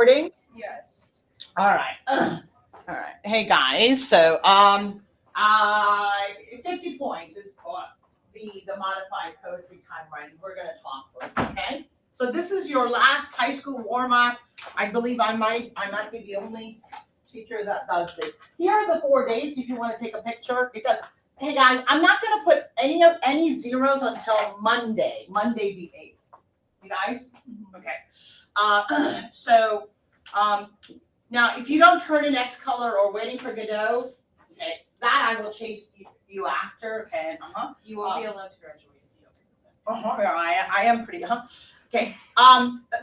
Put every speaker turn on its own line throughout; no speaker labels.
Recording?
Yes.
All right. All right. Hey guys. So 50 points is the modified poetry time writing. We're gonna talk for it, okay? So this is your last high school warm up. I believe I might be the only teacher that does this. Here are the 4 dates if you want to take a picture. It does. Hey guys, I'm not gonna put any zeros until Monday the 8th. You guys? Okay. Now, if you don't turn in X color or waiting for Godot, okay, that I will chase you after. Okay,
You won't be allowed to graduate.
I am pretty. Okay.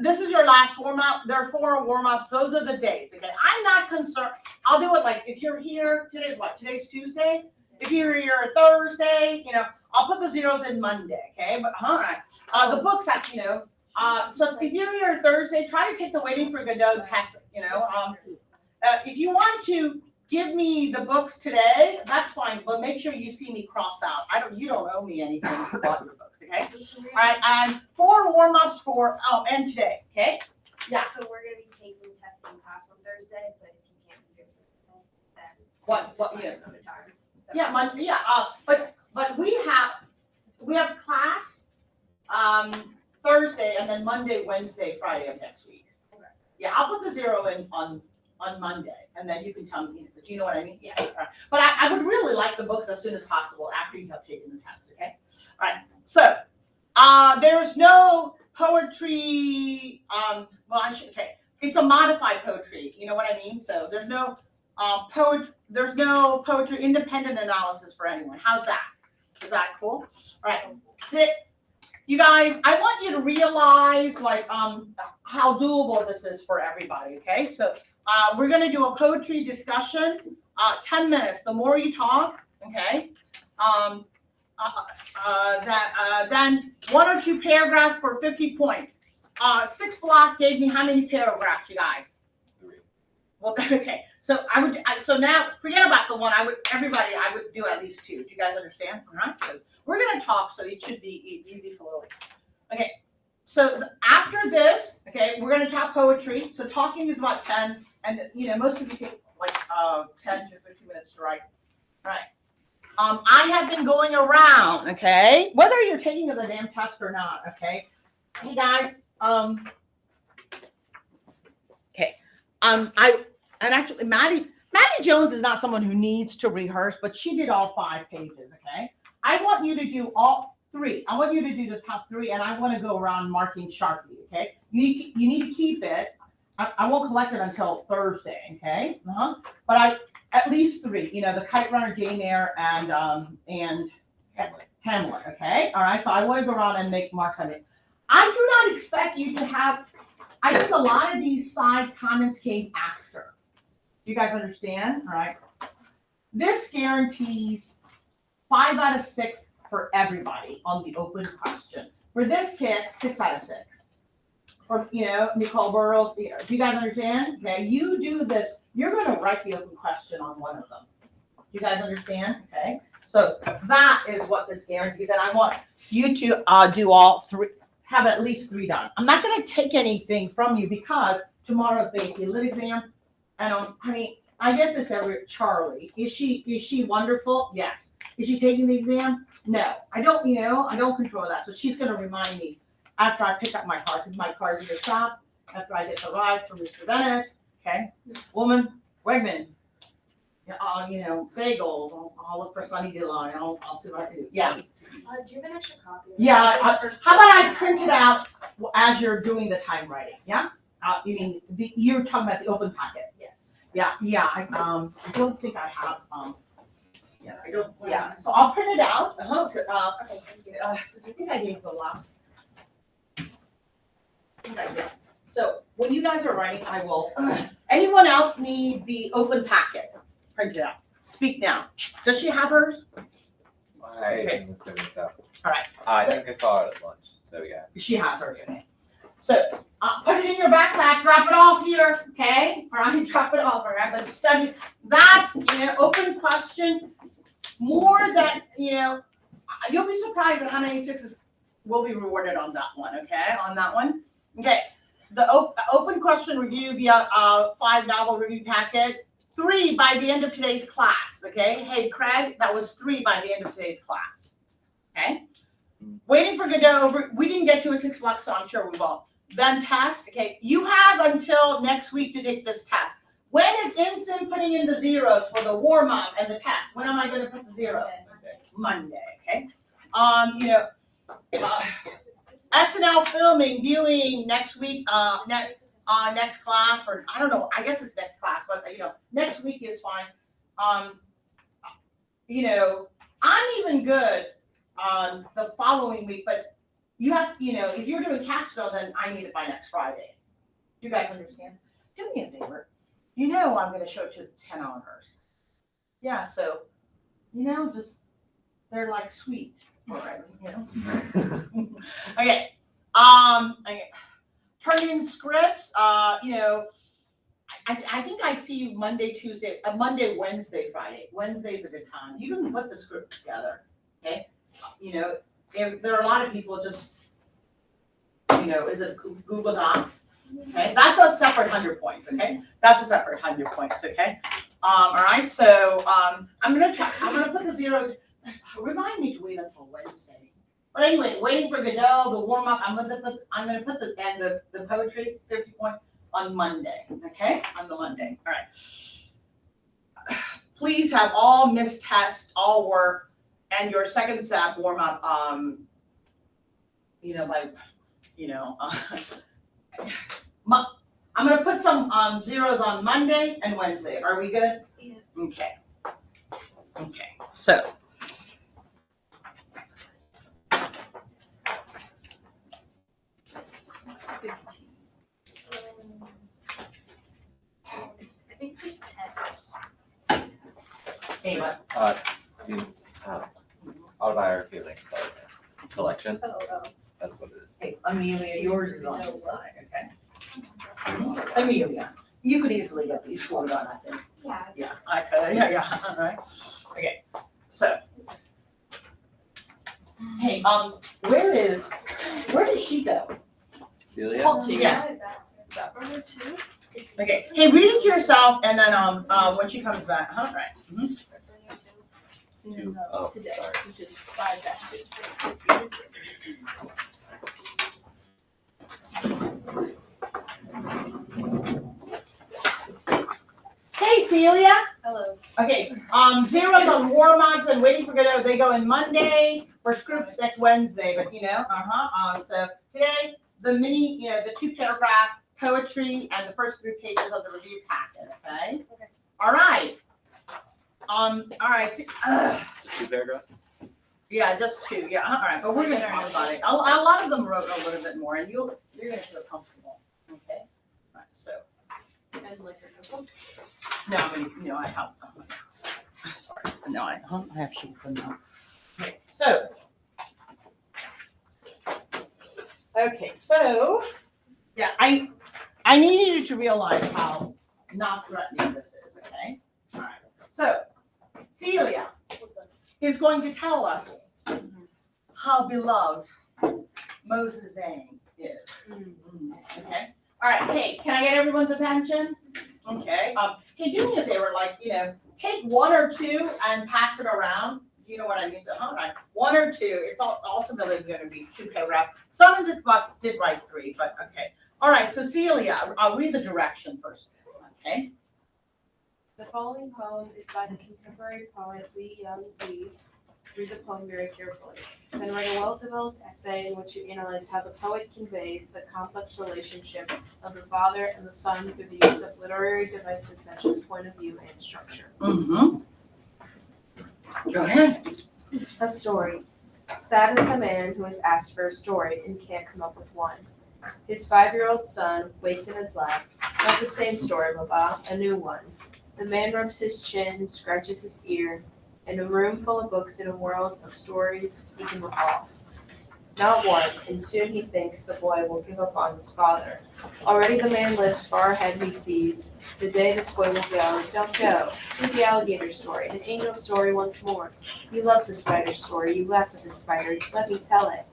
This is your last warm up. There are 4 warm ups. Those are the dates. Okay. I'm not concerned. I'll do it like if you're here. Today's what? Today's Tuesday. If you're here Thursday, I'll put the zeros in Monday. Okay. But all right. The books that so if you're here Thursday, try to take the waiting for Godot test. If you want to give me the books today, that's fine. But make sure you see me cross out. You don't owe me anything about your books, okay? All right, and 4 warm-ups and today, okay? Yeah.
So we're gonna be taking testing class on Thursday, but if you can't be here then
What? Yeah.
another time.
Yeah, Monday. Yeah. But we have class Thursday and then Monday, Wednesday, Friday of next week.
Okay.
Yeah, I'll put the 0 in on Monday, and then you can tell me. Do you know what I mean?
Yeah.
But I would really like the books as soon as possible after you have taken the test. Okay. All right. So there's no poetry. Okay. It's a modified poetry. You know what I mean? So there's no There's no poetry independent analysis for anyone. How's that? Is that cool? All right. You guys, I want you to realize how doable this is for everybody. Okay, so we're going to do a poetry discussion. 10 minutes. The more you talk, okay. Then 1 or 2 paragraphs for 50 points. 6 block gave me how many paragraphs, you guys?
3.
Well, okay. So so now forget about the one. I would do at least 2. Do you guys understand? All right. So we're gonna talk, so it should be easy for Lily. Okay. So after this, okay, we're gonna talk poetry. So talking is about 10, and most of you take like 10 to 15 minutes to write. All right. I have been going around, okay, whether you're taking the damn test or not, okay. Hey guys, okay, and actually Maddie Jones is not someone who needs to rehearse, but she did all 5 pages, okay. I want you to do all 3. I want you to do the top 3, and I want to go around marking sharply, okay. You need to keep it. I won't collect it until Thursday, okay. But at least 3. The Kite Runner, Jane Eyre, and Hamlet, okay. All right. So I want to go around and make marks on it. I do not expect you to have. I think a lot of these side comments came after. You guys understand? All right. This guarantees 5 out of 6 for everybody on the open question. For this kit, 6 out of 6. For Nicole Burrows, do you guys understand? Okay, you do this. You're going to write the open question on one of them. Do you guys understand? Okay. So that is what this guarantees, and I want you to do all 3. Have at least 3 done. I'm not going to take anything from you because tomorrow's the AP Lit exam. And I get this every. Charlie, is she wonderful? Yes. Is she taking the exam? No. I don't control that. So she's going to remind me after I pick up my car, because my car's in the shop. After I get the ride from Mr. Bennett. Okay. Woman, Wegman. Bagels. I'll look for Sunny Dillon. I'll see what I can do. Yeah.
Do you have an extra copy?
Yeah. How about I print it out as you're doing the time writing? Yeah. You mean you're talking about the open packet?
Yes.
Yeah. I don't think I have. Yeah. I don't. Yeah. So I'll print it out.
Okay, thank you.
Because I think I gave the last. I think I did. So when you guys are writing, I will. Anyone else need the open packet? Print it out. Speak now. Does she have hers?
I'm assuming so.
All right.
I think I saw it at lunch, so yeah.
She has hers. Okay. So put it in your backpack. Drop it off here. Okay. All right. Drop it off. All right. But study. That's open question. More than you'll be surprised at how many 6s will be rewarded on that one. Okay. On that one. Okay. the open question review via 5 novel review packet, 3 by the end of today's class, okay? Hey, Craig, that was 3 by the end of today's class, okay? Waiting for Godot, we didn't get to at 6 o'clock, so I'm sure we will. Then test, okay? You have until next week to take this test. When is Ensign putting in the zeros for the warm-up and the test? When am I gonna put the zeros? Monday, okay? SNL filming, viewing next week, next class, or I don't know, I guess it's next class, but next week is fine. I'm even good on the following week, but you have, if you're doing capstone, then I need it by next Friday. Do you guys understand? Do me a favor. I'm gonna show it to 10 honors. Yeah, so, just, they're like sweet already, Okay, turn in scripts, I think I see you Monday, Tuesday, Monday, Wednesday, Friday. Wednesday's a good time. You can put the script together, okay? If there are a lot of people just, is it Google Doc? Okay, that's a separate 100 points, okay? That's a separate 100 points, okay? All right, so I'm gonna put the zeros. Remind me to wait until Wednesday. But anyway, waiting for Godot, the warm up. I'm gonna put the poetry 50 points on Monday, okay? On the Monday. All right. Please have all missed tests, all work, and your second step warm up. I'm gonna put some zeros on Monday and Wednesday. Are we good?
Yeah.
Okay. So.
I think just pets.
Hey, what?
Autobiography links collection.
Oh.
That's what it is.
Hey, Amelia, yours is on the side, okay? Amelia, you could easily get these 4 done, I think.
Yeah.
Yeah, I could, yeah, all right. Okay, so. Hey, where did she go?
Celia?
Yeah.
That for her too?
Okay, hey, read it to yourself, and then, when she comes back, huh, right? Mhm.
Oh,
Today,
sorry.
which is 5 back.
Hey, Celia.
Hello.
Okay, zeros on warm-ups and waiting for Godot, they go in Monday, for groups next Wednesday, but so today, the mini, the 2-paragraph poetry and the first 3 pages of the review packet, okay? All right. All right,
Just 2 paragraphs?
yeah, just 2, yeah, all right, but we're gonna talk about it. A lot of them wrote a little bit more, and you're gonna feel comfortable, okay? All right, so.
And like her books.
No, I have. Sorry, no, I actually couldn't. Okay, so, yeah, I need you to realize how not threatening this is, okay? All right, so Celia is going to tell us how beloved Moses Zhang is. Okay. All right. Hey, can I get everyone's attention? Okay. Hey, do me a favor, take 1 or 2 and pass it around. You know what I mean? So, all right, 1 or 2. It's ultimately going to be 2 paragraphs. Some did write 3, but okay. All right. So Celia, I'll read the direction first. Okay.
The following poem is by the contemporary poet Li Young Lee. Read the poem very carefully. Then write a well-developed essay in which you analyze how the poet conveys the complex relationship of the father and the son through the use of literary devices such as point of view and structure.
Mm-hmm. Go ahead.
A story. Sad is the man who is asked for a story and can't come up with one. His 5-year-old son waits in his lap. Not the same story, Baba, a new one. The man rubs his chin, scratches his ear. In a room full of books in a world of stories he can recall. Not one, and soon he thinks the boy will give up on his father. Already the man lives far ahead he sees. The day this boy will go, don't go. Read the alligator story, an angel story once more. You love the spider story, you laughed at the spider, let me tell it.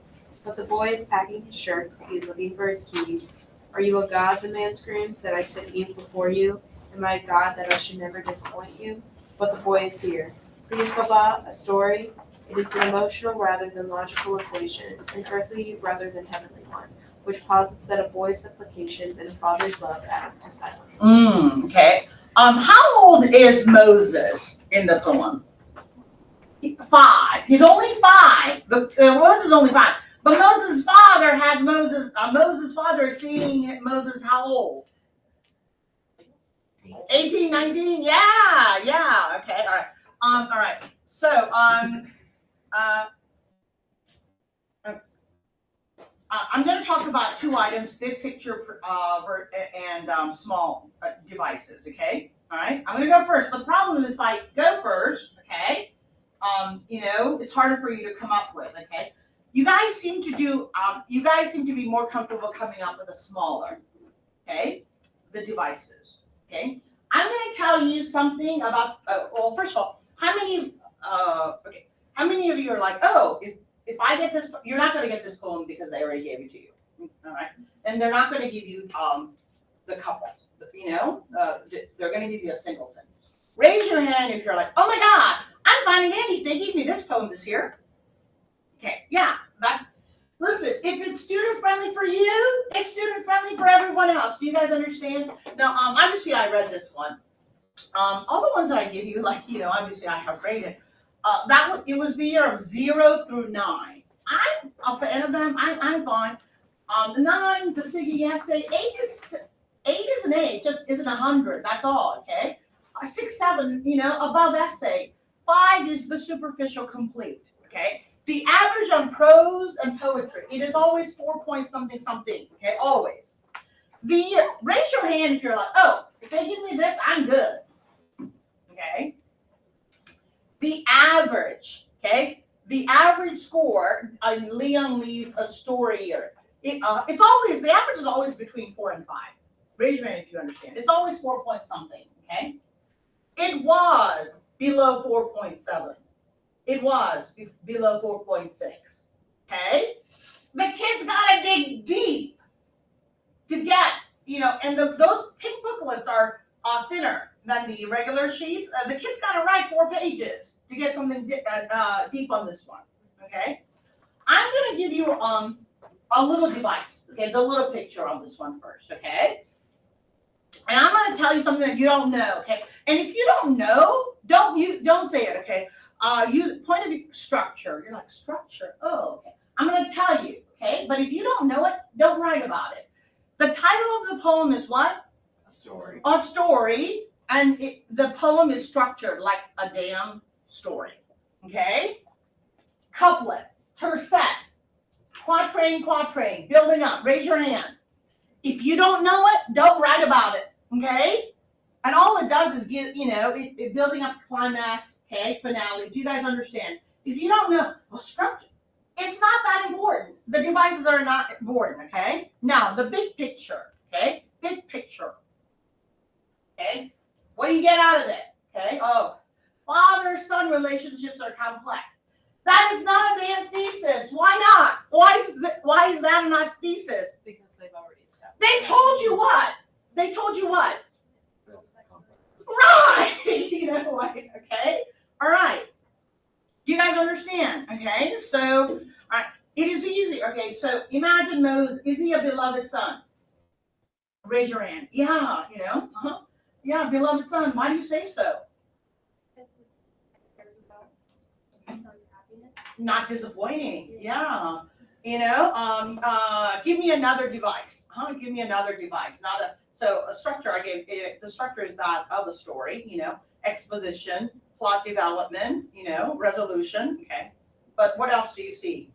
But the boy is packing his shirts, he is looking for his keys. Are you a god, the man screams, that I sit mute before you? Am I a god that I should never disappoint you? But the boy is here. Please, Baba, a story. It is an emotional rather than logical equation, an earthly rather than heavenly one, which posits that a boy's supplications and a father's love add up to silence.
Okay. How old is Moses in the poem? 5. He's only 5. Moses is only 5. But Moses' father has Moses' father is seeing Moses how old? 18, 19? Yeah. Okay, all right. So, I'm going to talk about 2 items, big picture and small devices, okay? All right, I'm going to go first, but the problem is if I go first, okay, it's harder for you to come up with, okay? You guys seem to be more comfortable coming up with a smaller, okay, the devices, okay? I'm going to tell you something about, well, first of all, how many of you are like, oh, if I get this, you're not going to get this poem because they already gave it to you, all right? And they're not going to give you the couples, they're going to give you a singleton. Raise your hand if you're like, oh my God, I'm finding Andy. They gave me this poem this year. Okay, yeah, listen, if it's student friendly for you, it's student friendly for everyone else. Do you guys understand? Now, obviously I read this one. All the ones that I give you, obviously I have graded. It was the year of 0 through 9. I'm a fan of them. I'm fine. The 9, the Siggy essay, 8 is an 8, just isn't 100. That's all. Okay. 6, 7, above essay. 5 is the superficial complete. Okay. The average on prose and poetry, it is always 4 point something something. Okay, always. Raise your hand if you're like, oh, if they give me this, I'm good. Okay. The average, okay, the average score in Leon Lee's A Story Year, it's always, the average is always between 4 and 5. Raise your hand if you understand. It's always 4 point something, okay? It was below 4.7. It was below 4.6, okay? The kids gotta dig deep to get, and those pink booklets are thinner than the regular sheets. The kids gotta write 4 pages to get something deep on this one, okay? I'm gonna give you a little device, okay, the little picture on this one first, okay? And I'm gonna tell you something that you don't know, okay? And if you don't know, don't say it, okay? Use point of view structure. You're like, structure? Oh, okay. I'm gonna tell you, okay? But if you don't know it, don't write about it. The title of the poem is what?
A story.
A story, and the poem is structured like a damn story, okay? Couplet, tercet, quatrain, building up. Raise your hand. If you don't know it, don't write about it, okay? And all it does is give, it building up climax, okay, finale. Do you guys understand? If you don't know, well, structure, it's not that important. The devices are not important, okay? Now, the big picture, okay? Big picture, okay? What do you get out of it, okay? Oh, father-son relationships are complex. That is not a damn thesis. Why not? Why is that not thesis?
Because they've already established.
They told you what? They told you what? Right. Okay. All right. Do you guys understand? Okay. So, all right. It is easy. Okay. So imagine Moses. Is he a beloved son? Raise your hand. Yeah. Yeah, beloved son. Why do you say so? Not disappointing. Yeah. Give me another device. Give me another device. So a structure I gave, the structure is that of a story, exposition, plot development, resolution, okay? But what else do you see?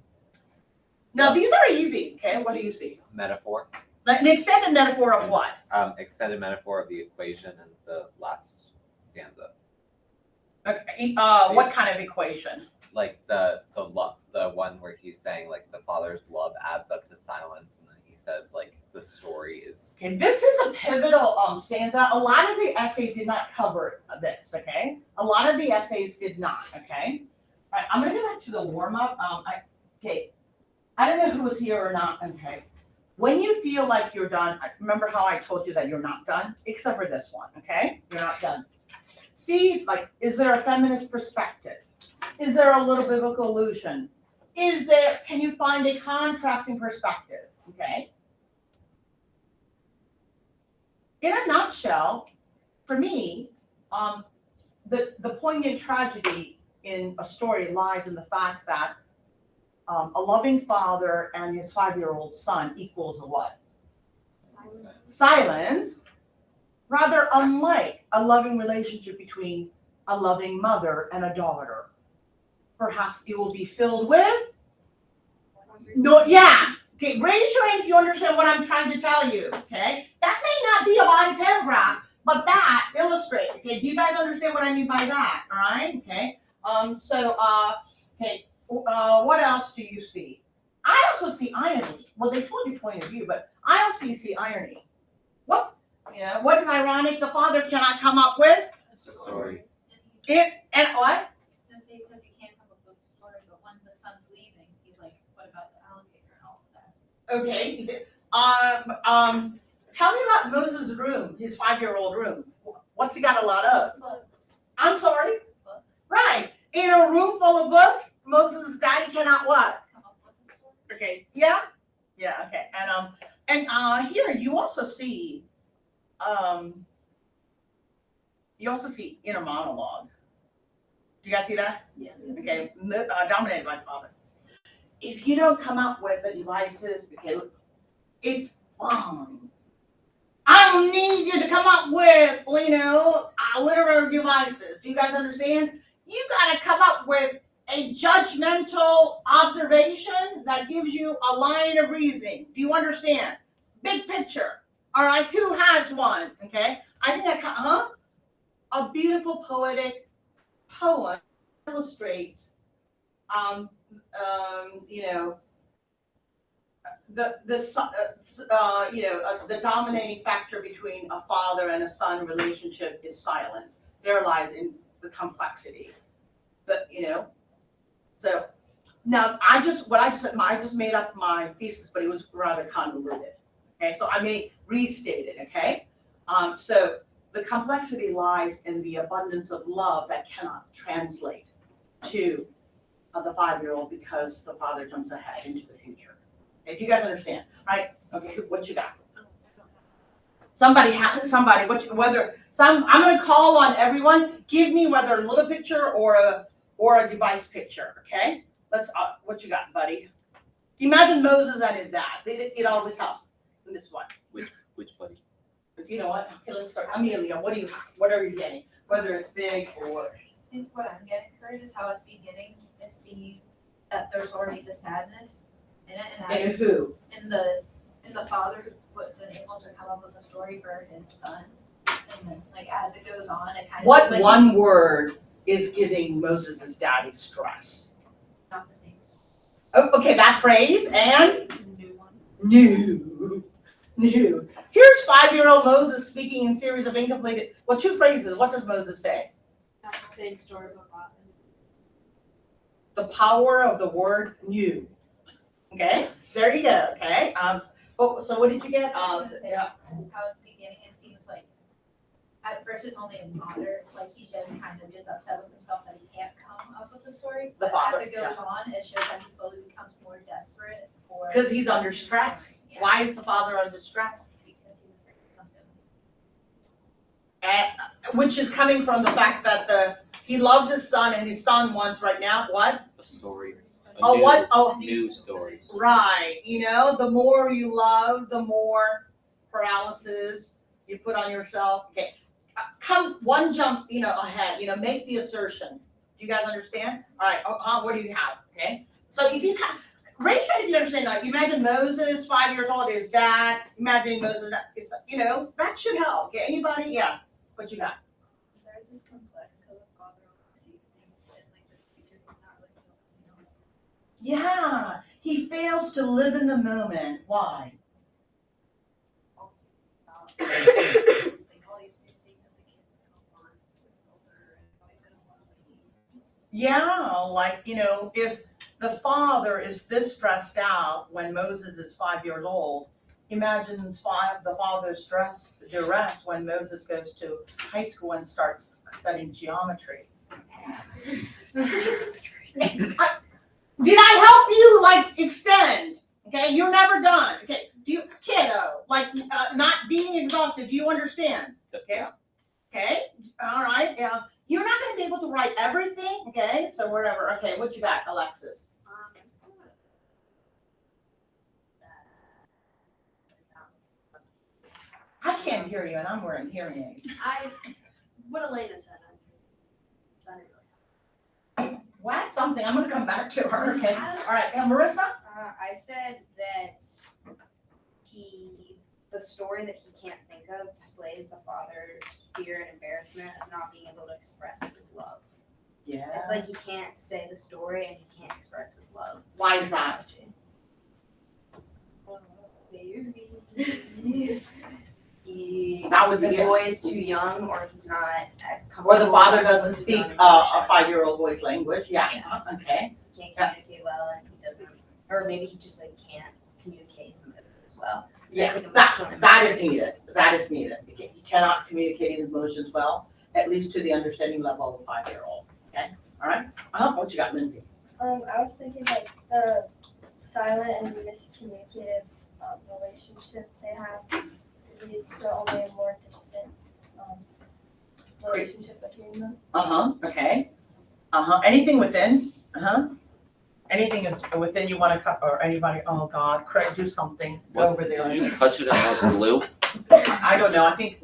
Now, these are easy, okay? What do you see?
Metaphor.
Like an extended metaphor of what?
Extended metaphor of the equation in the last stanza.
Okay, what kind of equation?
Like the one where he's saying like the father's love adds up to silence, and then he says like the story is.
Okay, this is a pivotal stanza. A lot of the essays did not cover this, okay? A lot of the essays did not, okay? All right, I'm gonna go back to the warm-up. I don't know who was here or not, okay? When you feel like you're done, remember how I told you that you're not done, except for this one, okay? You're not done. See, like, is there a feminist perspective? Is there a little biblical allusion? Can you find a contrasting perspective? Okay. In a nutshell, for me, the poignant tragedy in a story lies in the fact that a loving father and his 5-year-old son equals a what? Silence. Rather unlike a loving relationship between a loving mother and a daughter. Perhaps it will be filled with no, yeah. Okay, raise your hand if you understand what I'm trying to tell you. Okay, that may not be a body paragraph, but that illustrates. Okay, do you guys understand what I mean by that? All right. Okay. Okay. What else do you see? I also see irony. Well, they told you point of view, but I also see irony. What is ironic? The father cannot come up with
The story.
it, and what?
He says he can't come up with a story, but when the son's leaving, he's like, "What about the alligator and all of that?"
Okay. Tell me about Moses' room, his 5-year-old room. What's he got a lot of?
But
I'm sorry?
Books.
Right. In a room full of books, Moses' daddy cannot what?
Come up with a story.
Okay. Yeah? Yeah, okay. And here you also see inner monologue. Do you guys see that?
Yeah.
Okay, dominated by father. If you don't come up with the devices, okay, look, it's fine. I don't need you to come up with, literary devices. Do you guys understand? You got to come up with a judgmental observation that gives you a line of reasoning. Do you understand? Big picture. All right, who has one? Okay, I think a beautiful poetic poem illustrates, the dominating factor between a father and a son relationship is silence. There lies in the complexity. So now I just made up my thesis, but it was rather convoluted. Okay, so I may restate it. Okay, so the complexity lies in the abundance of love that cannot translate to the 5-year-old because the father jumps ahead into the future. Okay, do you guys understand? Right? Okay, what you got? I'm going to call on everyone. Give me whether a little picture or a device picture. Okay, what you got, buddy? Imagine Moses and his dad. It always helps in this one.
Which buddy?
You know what? Okay, let's start. Amelia, what are you getting? Whether it's big or.
I think what I'm getting hurt is how at the beginning I see that there's already the sadness in it, and
And who?
in the father who wasn't able to come up with a story for his son, and then like as it goes on, it kind of
What
seems like
one word is giving Moses' daddy stress?
he's not the same
Oh, okay, that phrase and
new one.
new. Here's 5-year-old Moses speaking in series of incompleted. Well, 2 phrases. What does Moses say?
Not the same story, but rotten.
The power of the word new. Okay, there you go. Okay. So what did you get?
How at the beginning it seems like at first it's only a father, like he's just kind of just upset with himself that he can't come up with a story.
The
But
father,
as it goes on, it shows that he slowly becomes more desperate for
Because he's under stress.
Yeah.
Why is the father under stress?
Because he's afraid it becomes him.
Which is coming from the fact that he loves his son and his son wants right now what?
A story.
Oh, what? Oh,
New stories.
right. The more you love, the more paralysis you put on yourself. Okay, come one jump, ahead. Make the assertion. Do you guys understand? All right. What do you have? Okay. So if you raise your hand if you understand. Like imagine Moses, 5 years old, his dad. Imagine Moses. That should help. Okay. Anybody? Yeah. What you got?
There is this complex because the father only sees things in like the future. He's not really focusing on it.
Yeah. He fails to live in the moment. Why?
Like all these new things that the kids gonna want when they're older and always gonna want to be.
Yeah, if the father is this stressed out when Moses is 5 years old, imagine the father's duress when Moses goes to high school and starts studying geometry. Did I help you like extend? Okay, you're never done. Okay, do you, kiddo, like not being exhausted? Do you understand? Okay, okay, all right. You're not going to be able to write everything. Okay, so whatever. Okay, what you got, Alexis? I can't hear you, and I'm wearing hearing aids.
What Elena said,
What? Something. I'm going to come back to her. Okay. All right. And Marissa?
I said that the story that he can't think of displays the father's fear and embarrassment of not being able to express his love.
Yeah.
It's like he can't say the story and he can't express his love.
Why is that? That would be
the
it.
boy is too young, or he's not
Or the father doesn't
with his
speak
own
a
emotions.
5-year-old boy's language. Yeah. Okay.
He can't communicate well, and he doesn't, or maybe he just like can't communicate his emotions as well.
Yeah.
It's like
That
emotional
is needed. That is needed. He cannot communicate his emotions well, at least to the understanding level of a 5-year-old. Okay. All right. What you got, Lindsay?
I was thinking like the silent and miscommunicative relationship they have leads to only a more distant relationship between them.
Okay. Anything within? Anything within you want to cut, or anybody? Oh God, Craig, do something. Go over there.
Did you just touch it and now it's blue?
I don't know. I think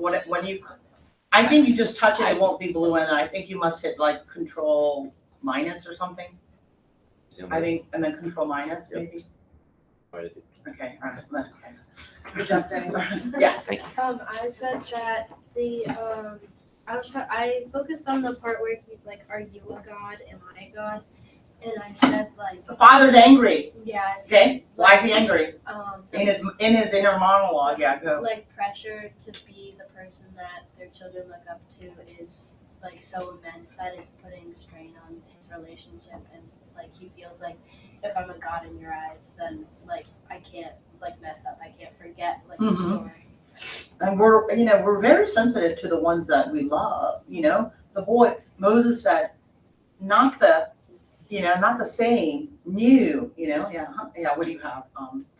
I think you just touch it, it won't be blue, and I think you must hit like Control minus or something. I think, and then Control minus maybe. Okay, all right.
Good job, Greg.
Yeah.
I said that I focused on the part where he's like, "Are you a god? Am I a god?" And I said like,
The father's angry.
yeah. I said,
Okay. Why is he angry?
like,
In his inner monologue. Yeah. Go.
like pressure to be the person that their children look up to is like so immense that it's putting strain on his relationship, and like he feels like if I'm a god in your eyes, then like I can't like mess up, I can't forget like the story.
And we're very sensitive to the ones that we love. The boy Moses said, not the same, new. Yeah. What do you have?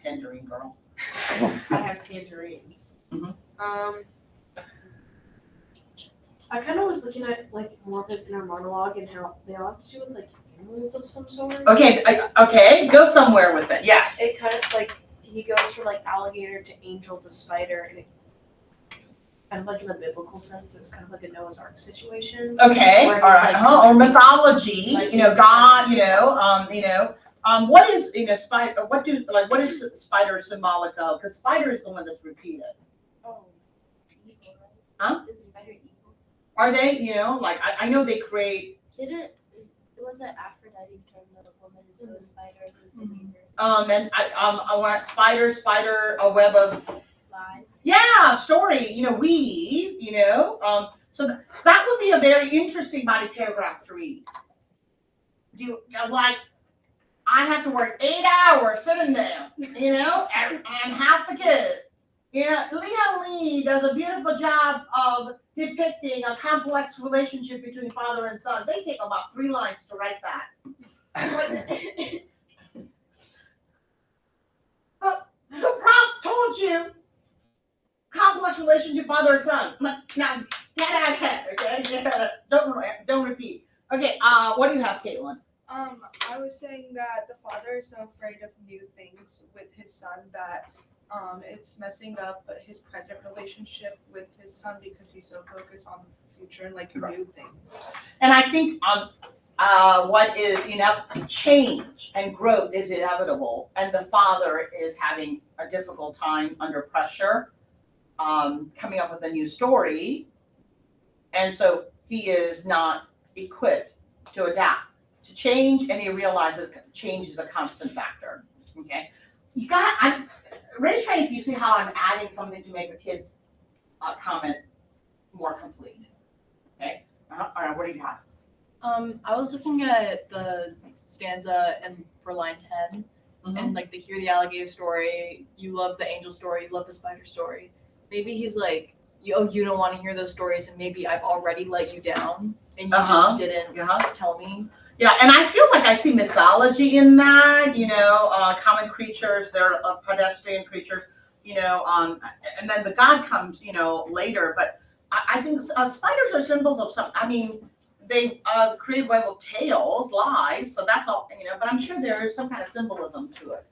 Tangerine girl.
I have tangerines.
Mhm.
I kind of was looking at like more of his inner monologue and how they all have to do with like animals of some sort.
Okay. Okay. Go somewhere with it. Yes.
It kind of like he goes from like alligator to angel to spider, and it kind of like in the biblical sense, it was kind of like a Noah's Ark situation.
Okay. All
Where he's,
right.
like,
Or mythology.
like
God. What is spider? What is spider symbolic of? Because spider is the one that's repeated.
Oh, evil, right?
Huh?
Is spider evil?
Are they? I know they create.
Was it Aphrodite turned the woman into a spider who's the weaver?
And I want spider, a web of
Lies.
story. Weave. So that would be a very interesting body paragraph to read. I have to work 8 hours sitting there, and half the kids. Leah Lee does a beautiful job of depicting a complex relationship between father and son. They take about 3 lines to write that. The prompt told you complex relationship father and son. Now get out of head, okay? Yeah. Don't repeat. Okay. What do you have, Caitlin?
I was saying that the father is so afraid of new things with his son that it's messing up his present relationship with his son because he's so focused on the future and like new things.
And I think what is change and growth is inevitable, and the father is having a difficult time under pressure, coming up with a new story, and so he is not equipped to adapt to change, and he realizes change is a constant factor. Okay, raise your hand if you see how I'm adding something to make a kid's comment more complete. Okay, all right, what do you have?
I was looking at the stanza and for line 10,
and like they hear the alligator story, you love the angel story, you love the spider story. Maybe he's like, you don't want to hear those stories, and maybe I've already let you down, and you just didn't tell me.
Yeah, and I feel like I see mythology in that, common creatures, they're pedestrian creatures, and then the god comes, later. But I think spiders are symbols of something. I mean, they create web of tails, lies, so that's all, but I'm sure there is some kind of symbolism to it.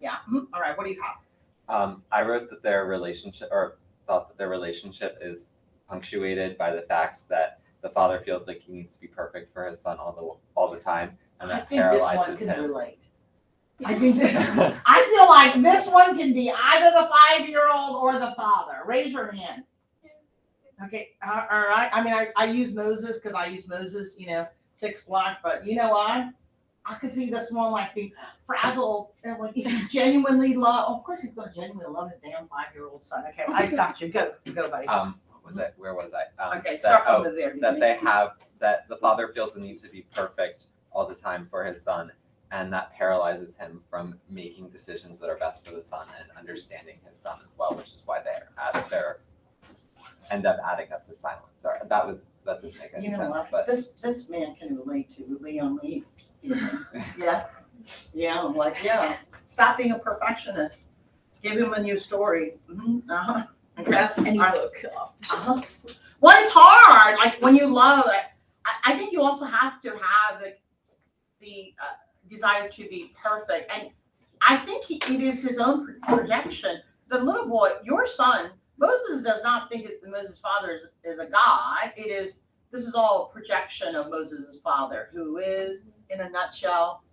Yeah. All right, what do you have?
I wrote that their relationship, or thought that their relationship is punctuated by the fact that the father feels like he needs to be perfect for his son all the time, and that paralyzes him.
Relate. I feel like this one can be either the 5-year-old or the father. Raise your hand. Okay, all right. I mean, I use Moses because I use Moses, 6 black, but you know what? I could see this one like being frazzled, and like if you genuinely love, of course he's going to genuinely love his damn 5-year-old son. Okay, I stopped you. Go, buddy.
Where was I?
Okay, start from there.
That the father feels the need to be perfect all the time for his son, and that paralyzes him from making decisions that are best for the son and understanding his son as well, which is why they end up adding up to silence. Sorry, that doesn't make any sense.
What?
But
this man can relate to Leon Lee. Yeah. Stop being a perfectionist. Give him a new story. Okay.
Grab any book off the shelf.
Well, it's hard. Like when you love it, I think you also have to have the desire to be perfect. And I think it is his own projection. The little boy, your son, Moses does not think that Moses' father is a god. This is all a projection of Moses' father, who is, in a nutshell,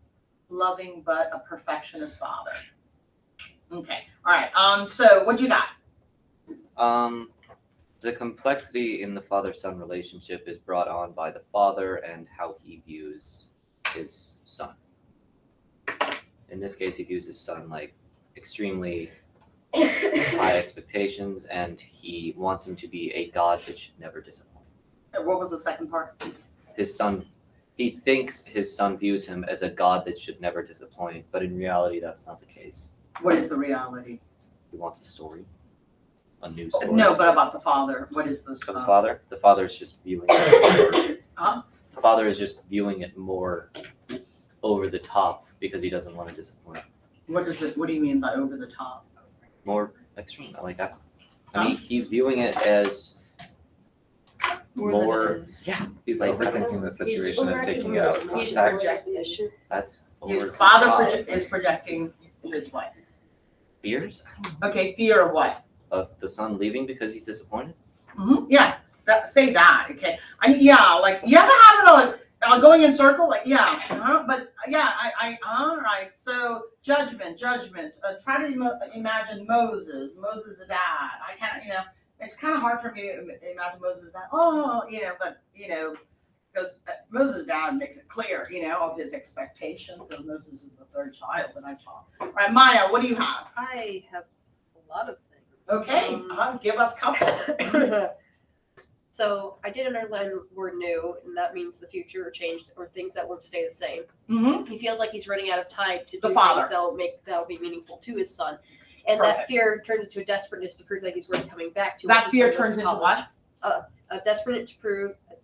loving but a perfectionist father. Okay. All right. So what you got?
The complexity in the father-son relationship is brought on by the father and how he views his son. In this case, he views his son like extremely high expectations, and he wants him to be a god that should never disappoint.
And what was the second part?
He thinks his son views him as a god that should never disappoint, but in reality, that's not the case.
What is the reality?
He wants a story. A new story.
No, but about the father. What is the
For the father? The father is just viewing it more. The father is just viewing it more over the top because he doesn't want to disappoint.
What do you mean by over the top?
More extreme. I like that. I mean, he's viewing it as more.
Yeah, he's
like
overthinking the situation and taking it out of
He's
context.
projecting.
That's over
His
the
father
top.
is projecting his what?
Fears
Okay, fear of what?
of the son leaving because he's disappointed.
Yeah, say that. Okay, like you have to have it all going in circle. Like but all right. So judgments. Try to imagine Moses' dad. I can't. It's kind of hard for me to imagine Moses' dad. But because Moses' dad makes it clear, of his expectations. Because Moses is the third child that I taught. All right, Maya, what do you have?
I have a lot of things.
Okay, give us a couple.
So I did underline the word new, and that means the future or changed or things that won't stay the same.
Mm-hmm.
He feels like he's running out of time to
The
do
father.
things that'll be meaningful to his son. And
Perfect.
that fear turns into a desperateness to prove that he's worth coming back to.
That
once his
fear
son goes
turns
to
into
college.
what?
A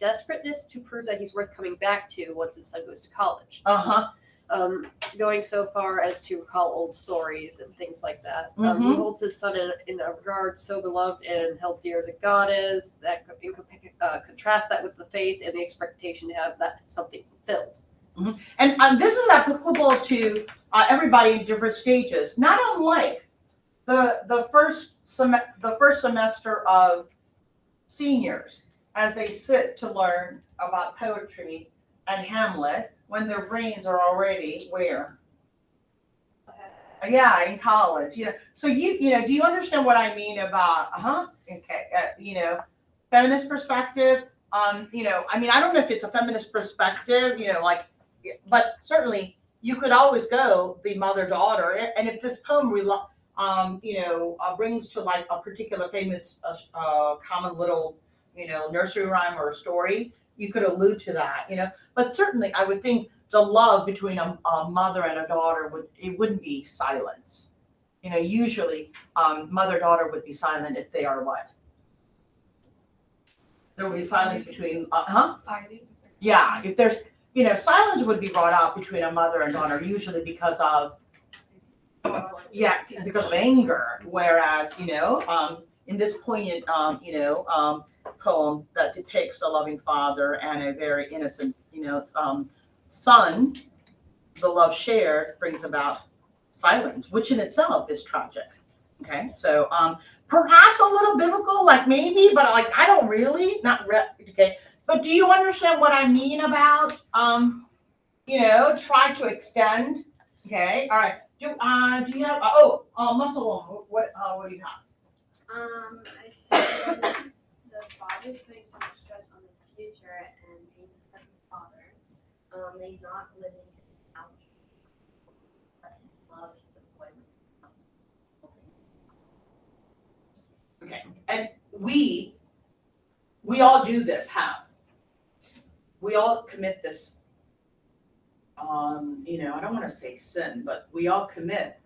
desperateness to prove that he's worth coming back to once his son goes to college. It's going so far as to recall old stories and things like that. He holds his son in a regard so beloved and held dear that God is. That contrasts that with the faith and the expectation to have that something fulfilled.
And this is applicable to everybody in different stages. Not unlike the first semester of seniors as they sit to learn about poetry and Hamlet when their brains are already where? Yeah, in college. So do you understand what I mean about okay, feminist perspective? I mean, I don't know if it's a feminist perspective, but certainly you could always go the mother-daughter, and if this poem brings to like a particular famous common little nursery rhyme or a story, you could allude to that, but certainly I would think the love between a mother and a daughter wouldn't be silence. Usually, mother-daughter would be silent if they are what? There would be silence between,
Fighting.
Yeah, if there's, silence would be brought out between a mother and daughter, usually because of, because of anger. Whereas, in this poignant, poem that depicts a loving father and a very innocent, son, the love shared brings about silence, which in itself is tragic. Okay, so perhaps a little biblical, like maybe, but like I don't really, okay. But do you understand what I mean about try to extend? Okay, all right. Do you have muscle woman? What do you have?
I said the father's putting so much stress on the future and being the perfect father. That he's not living out love the boy.
Okay, and we all do this. How? We all commit this. I don't want to say sin, but we all commit.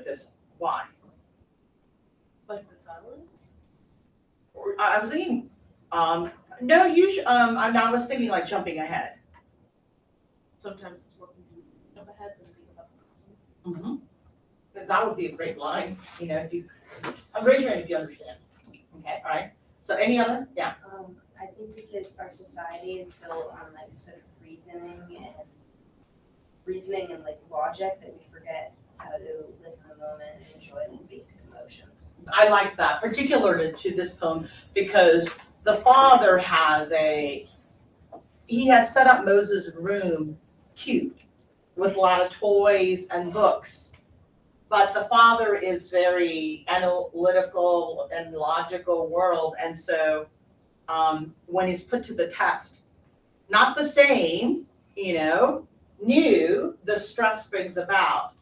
This. Why?
Like the silence?
I was thinking. No, usually. I was thinking like jumping ahead.
Sometimes it's more convenient to jump ahead than think about the person.
Mm-hmm. That would be a great line. If you. Raise your hand if you understand. Okay. All right. So any other? Yeah.
I think because our society is built on like sort of reasoning and like logic that we forget how to live in the moment and enjoy the basic emotions.
I like that, particular to this poem, because the father he has set up Moses' room cute with a lot of toys and books. But the father is very analytical and logical world. And so when he's put to the test, not the same, new, the stress brings about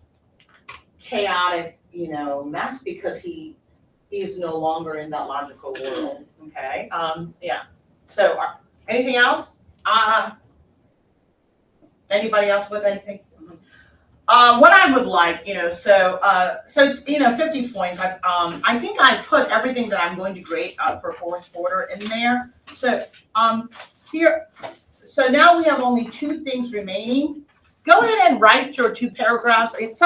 chaotic, mess because he is no longer in that logical world. Okay. Yeah. So anything else? Anybody else with anything? What I would like, so it's 50 points. I think I put everything that I'm going to grade for fourth quarter in there. So here, so now we have only 2 things remaining. Go ahead and write your 2 paragraphs. It's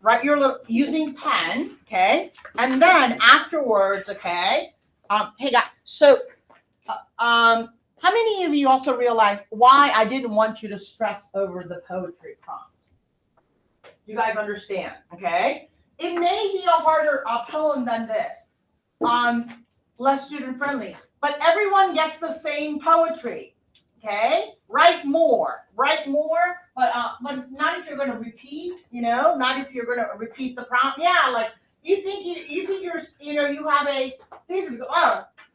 write your little using pen, okay, and then afterwards, okay. Hey guys, so how many of you also realized why I didn't want you to stress over the poetry prompt? You guys understand, okay? It may be a harder poem than this, less student friendly, but everyone gets the same poetry, okay? Write more, but not if you're going to repeat, not if you're going to repeat the prompt. Yeah, like you think you're, you have a thesis.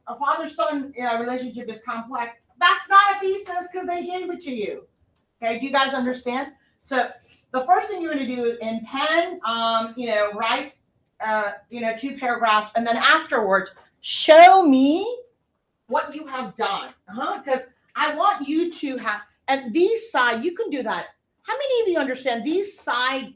A father-son relationship is complex. That's not a thesis because they gave it to you. Okay, do you guys understand? So the first thing you're going to do in pen, write, 2 paragraphs, and then afterwards, show me what you have done. Because I want you to have, and these side, you can do that. How many of you understand these side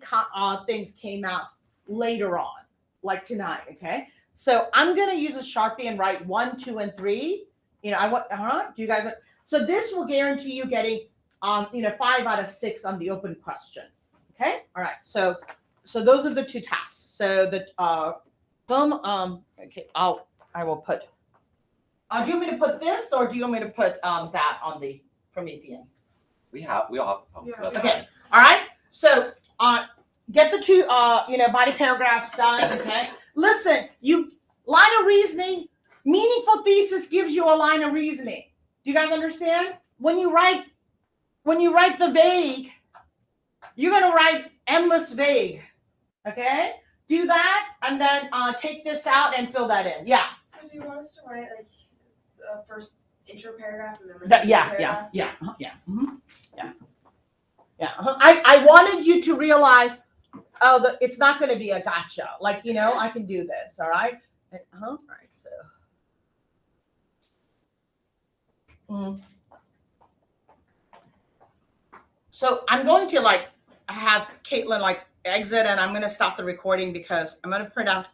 things came out later on, like tonight, okay? So I'm going to use a Sharpie and write 1, 2, and 3. I want, do you guys, so this will guarantee you getting, 5 out of 6 on the open question. Okay. All right. So those are the 2 tasks. So the, okay, I will put, do you want me to put this or do you want me to put, that on the Promethean?
We all have the poems.
Yeah.
Okay. All right. So, get the 2, body paragraphs done. Okay. Listen, line of reasoning, meaningful thesis gives you a line of reasoning. Do you guys understand? When you write the vague, you're going to write endless vague. Okay. Do that and then take this out and fill that in. Yeah.
So do you want us to write like the first intro paragraph and then like
Yeah. Mm-hmm. Yeah. I wanted you to realize, it's not going to be a gotcha. Like, I can do this. All right. All right. So. So I'm going to have Caitlin exit, and I'm gonna stop the recording because I'm gonna print out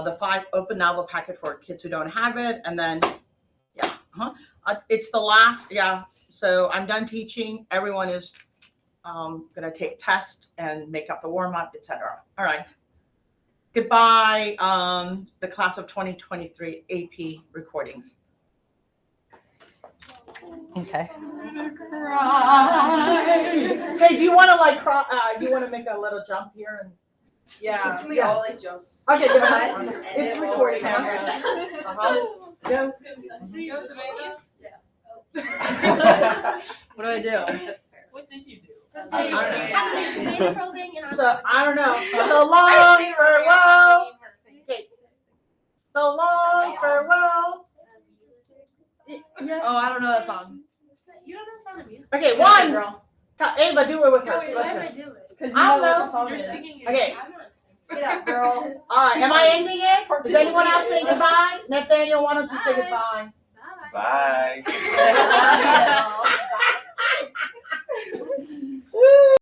the 5 open novel packet for kids who don't have it, and then it's the last. So I'm done teaching. Everyone is gonna take tests and make up the warm up, etc. All right. Goodbye, the class of 2023 AP recordings. Okay. Hey, do you want to you want to make a little jump here and?
Yeah,
Can we all,
jump?
Okay, good.
It's
recording. Go.
What do I do?
What did you do?
So I don't know. So long, farewell. Okay. So long, farewell. Yeah.
Oh, I don't know that song.
You don't know Sound of Music?
Okay,
Okay,
one.
girl.
Ava, do it with us.
Why would I do it?
Because
I don't know.
what the song
You're
is.
singing it.
Okay.
I'm not singing.
Get up, girl.
All right. Am I ending it? Does anyone else say goodbye? Nathaniel, why don't you say
Bye.
goodbye?
Bye.
Bye.